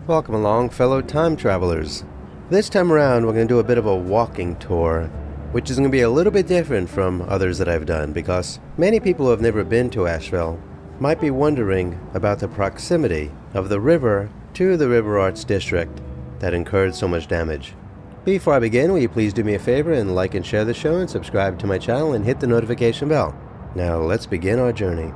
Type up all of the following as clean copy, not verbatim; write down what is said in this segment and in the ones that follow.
Welcome along, fellow time travelers. This time around, we're going to do a bit of a walking tour, which is going to be a little bit different from others that I've done, because many people who have never been to Asheville might be wondering about the proximity of the river to the River Arts District that incurred so much damage. Before I begin, will you please do me a favor and like and share the show and subscribe to my channel and hit the notification bell. Now let's begin our journey.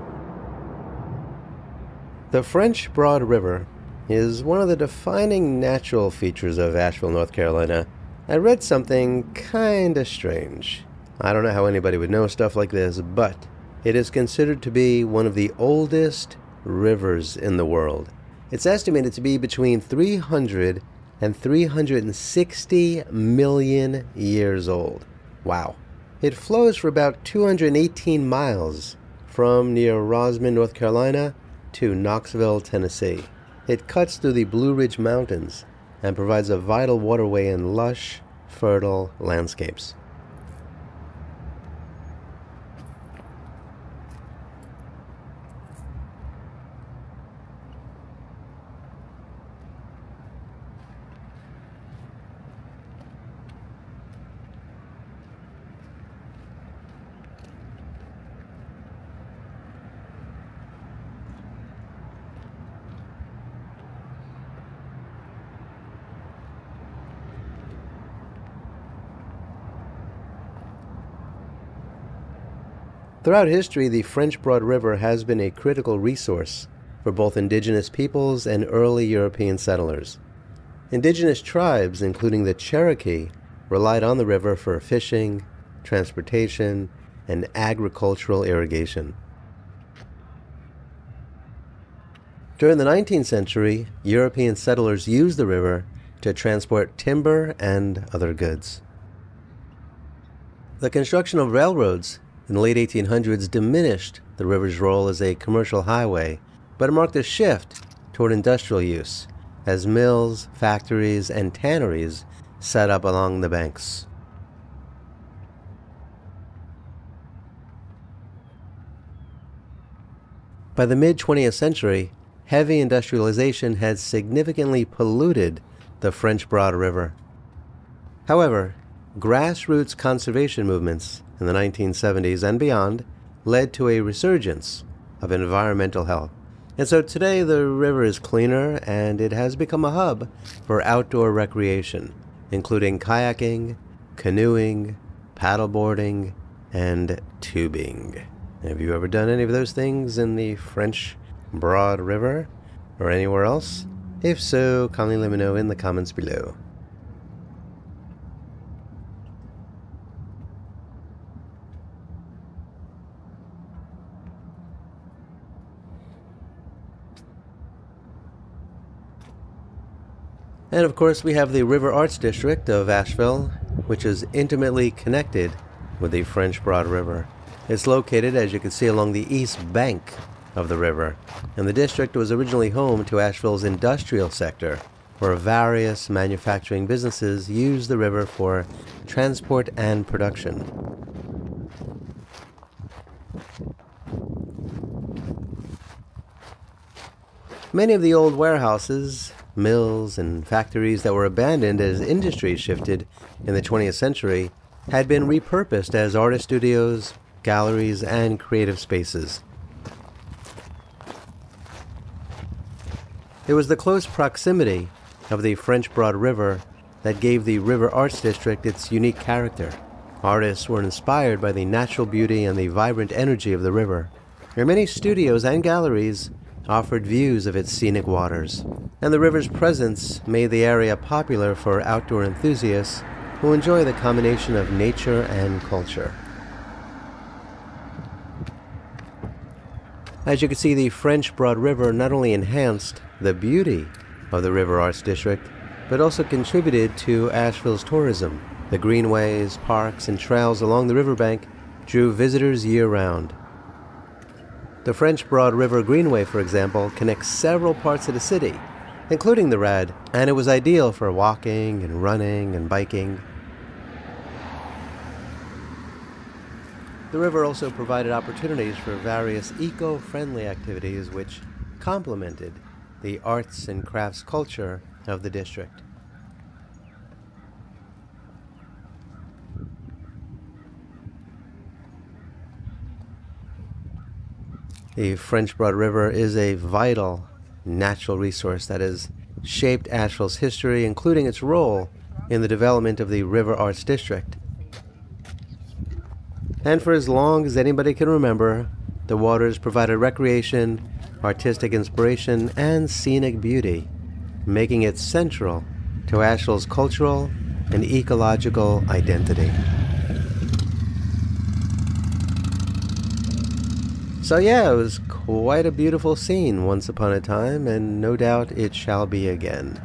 The French Broad River is one of the defining natural features of Asheville, North Carolina. I read something kinda strange. I don't know how anybody would know stuff like this, but it is considered to be one of the oldest rivers in the world. It's estimated to be between 300 and 360 million years old. Wow. It flows for about 218 miles from near Rosman, North Carolina to Knoxville, Tennessee. It cuts through the Blue Ridge Mountains and provides a vital waterway in lush, fertile landscapes. Throughout history, the French Broad River has been a critical resource for both indigenous peoples and early European settlers. Indigenous tribes, including the Cherokee, relied on the river for fishing, transportation, and agricultural irrigation. During the 19th century, European settlers used the river to transport timber and other goods. The construction of railroads in the late 1800s diminished the river's role as a commercial highway, but it marked a shift toward industrial use as mills, factories, and tanneries set up along the banks. By the mid-20th century, heavy industrialization had significantly polluted the French Broad River. However, grassroots conservation movements in the 1970s and beyond led to a resurgence of environmental health. And so today the river is cleaner and it has become a hub for outdoor recreation, including kayaking, canoeing, paddleboarding, and tubing. Have you ever done any of those things in the French Broad River or anywhere else? If so, kindly let me know in the comments below. And of course we have the River Arts District of Asheville, which is intimately connected with the French Broad River. It's located, as you can see, along the east bank of the river, and the district was originally home to Asheville's industrial sector, where various manufacturing businesses use the river for transport and production. Many of the old warehouses, mills, and factories that were abandoned as industry shifted in the 20th century had been repurposed as artist studios, galleries, and creative spaces. It was the close proximity of the French Broad River that gave the River Arts District its unique character. Artists were inspired by the natural beauty and the vibrant energy of the river. There are many studios and galleries offered views of its scenic waters, and the river's presence made the area popular for outdoor enthusiasts who enjoy the combination of nature and culture. As you can see, the French Broad River not only enhanced the beauty of the River Arts District, but also contributed to Asheville's tourism. The greenways, parks, and trails along the riverbank drew visitors year-round. The French Broad River Greenway, for example, connects several parts of the city, including the Rad, and it was ideal for walking and running and biking. The river also provided opportunities for various eco-friendly activities which complemented the arts and crafts culture of the district. The French Broad River is a vital natural resource that has shaped Asheville's history, including its role in the development of the River Arts District. And for as long as anybody can remember, the waters provided recreation, artistic inspiration, and scenic beauty, making it central to Asheville's cultural and ecological identity. So yeah, it was quite a beautiful scene once upon a time, and no doubt it shall be again.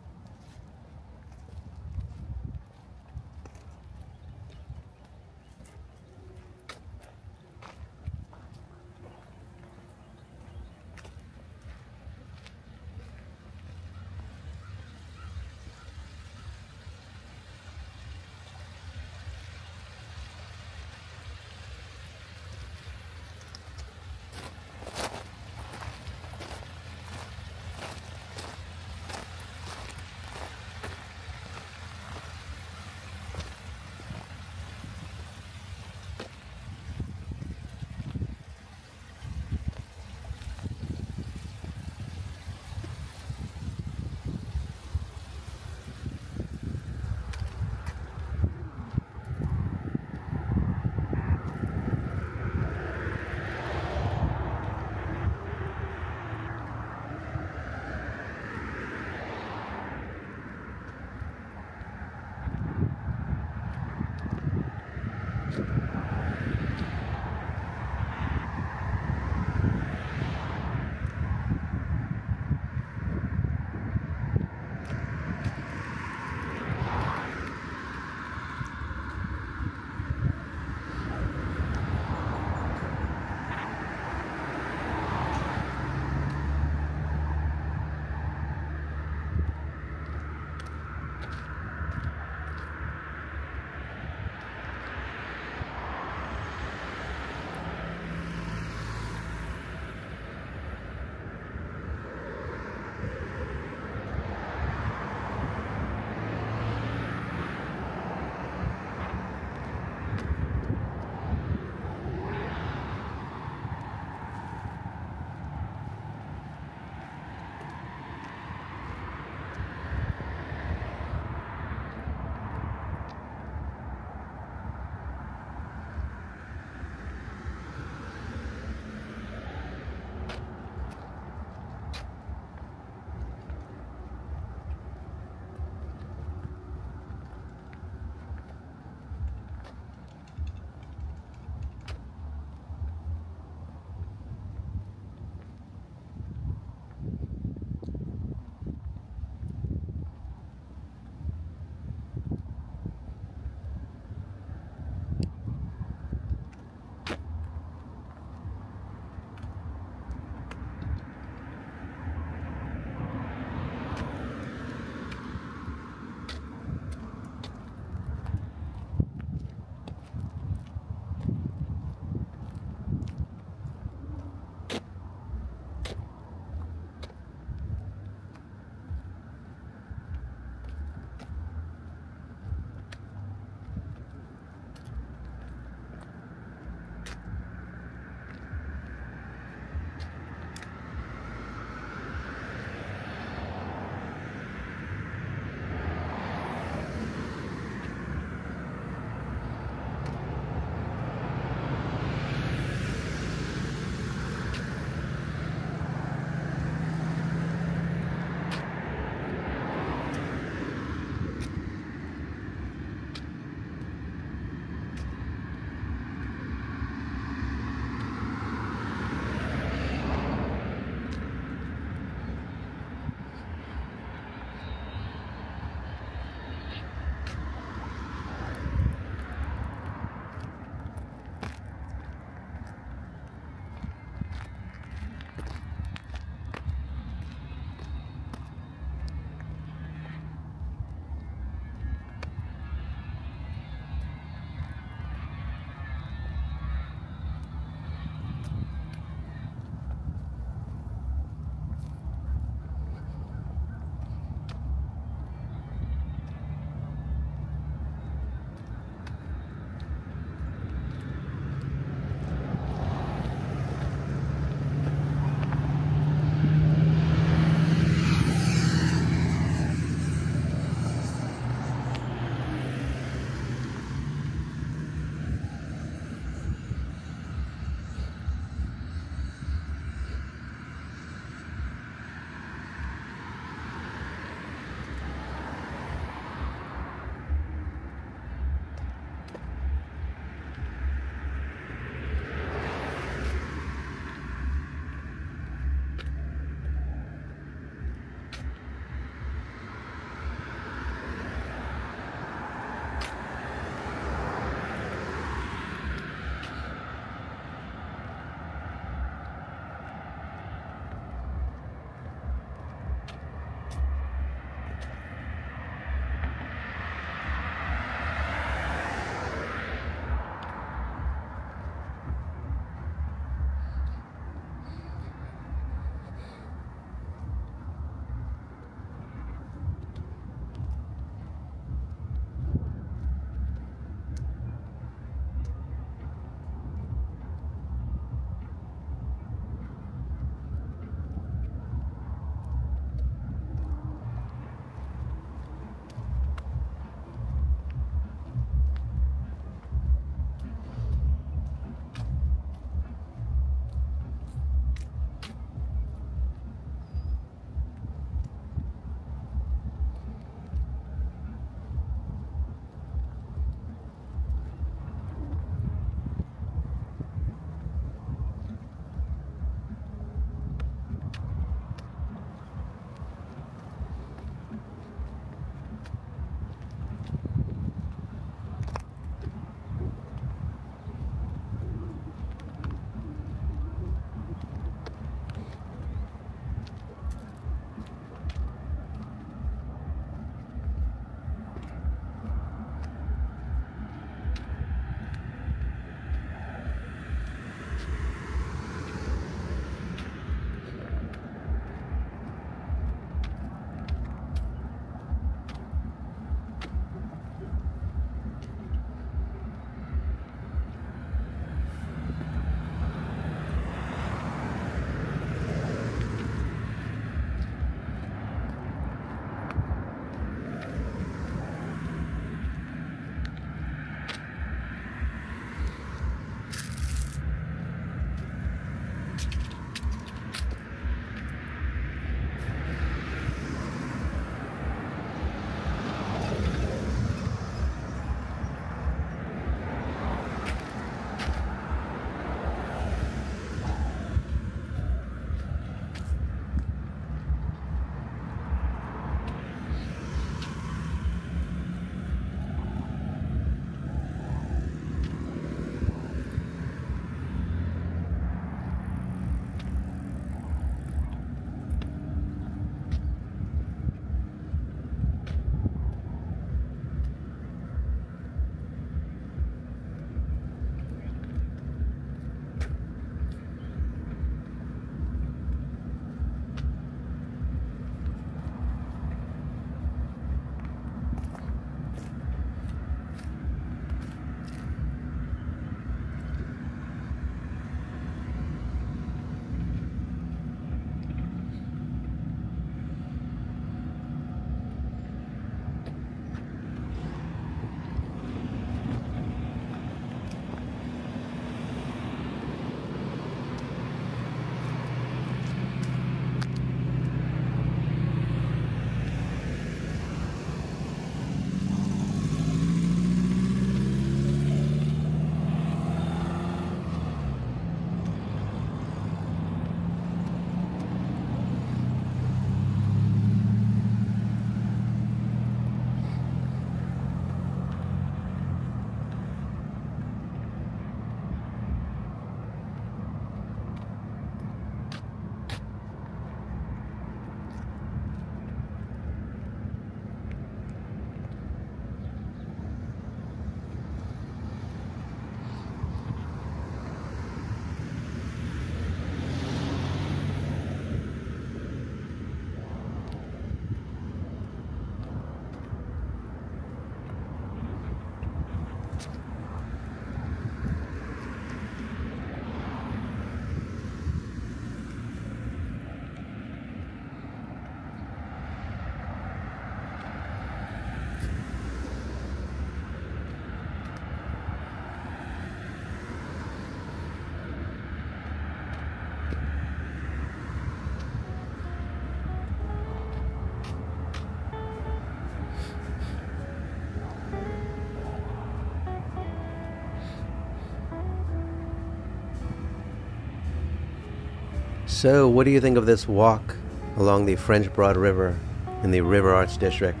So, what do you think of this walk along the French Broad River in the River Arts District?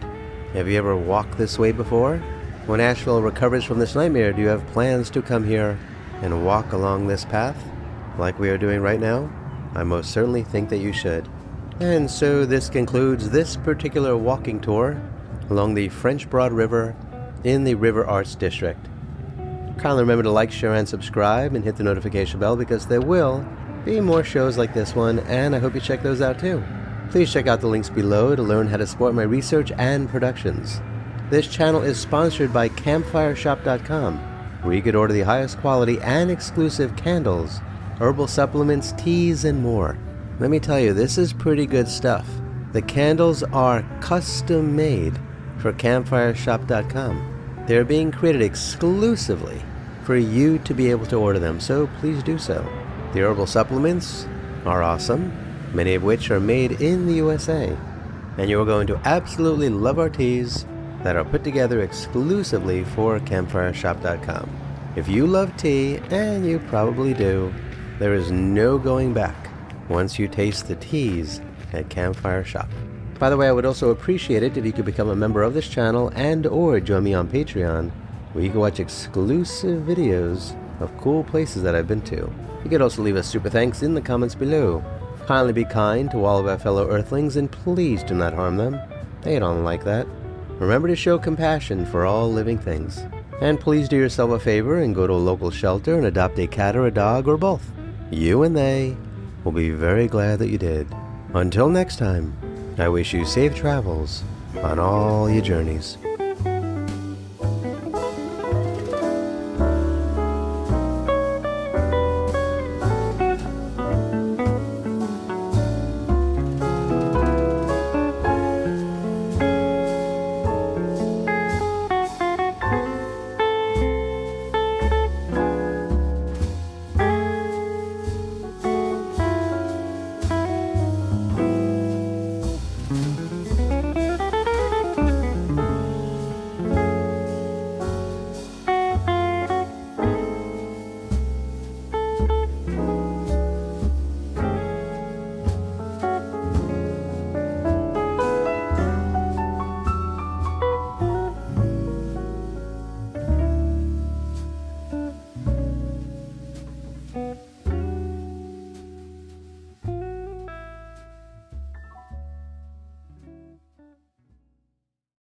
Have you ever walked this way before? When Asheville recovers from this nightmare, do you have plans to come here and walk along this path like we are doing right now? I most certainly think that you should. And so this concludes this particular walking tour along the French Broad River in the River Arts District. Kindly remember to like, share, and subscribe, and hit the notification bell because there will be more shows like this one, and I hope you check those out too. Please check out the links below to learn how to support my research and productions. This channel is sponsored by campfireshop.com, where you could order the highest quality and exclusive candles, herbal supplements, teas, and more. Let me tell you, this is pretty good stuff. The candles are custom made for campfireshop.com. They're being created exclusively for you to be able to order them, so please do so. The herbal supplements are awesome, many of which are made in the USA. And you are going to absolutely love our teas that are put together exclusively for campfireshop.com. If you love tea, and you probably do, there is no going back once you taste the teas at Campfire Shop. By the way, I would also appreciate it if you could become a member of this channel and or join me on Patreon, where you can watch exclusive videos of cool places that I've been to. You could also leave us super thanks in the comments below. Kindly be kind to all of our fellow Earthlings, and please do not harm them. They don't like that. Remember to show compassion for all living things. And please do yourself a favor and go to a local shelter and adopt a cat or a dog or both. You and they will be very glad that you did. Until next time, I wish you safe travels on all your journeys.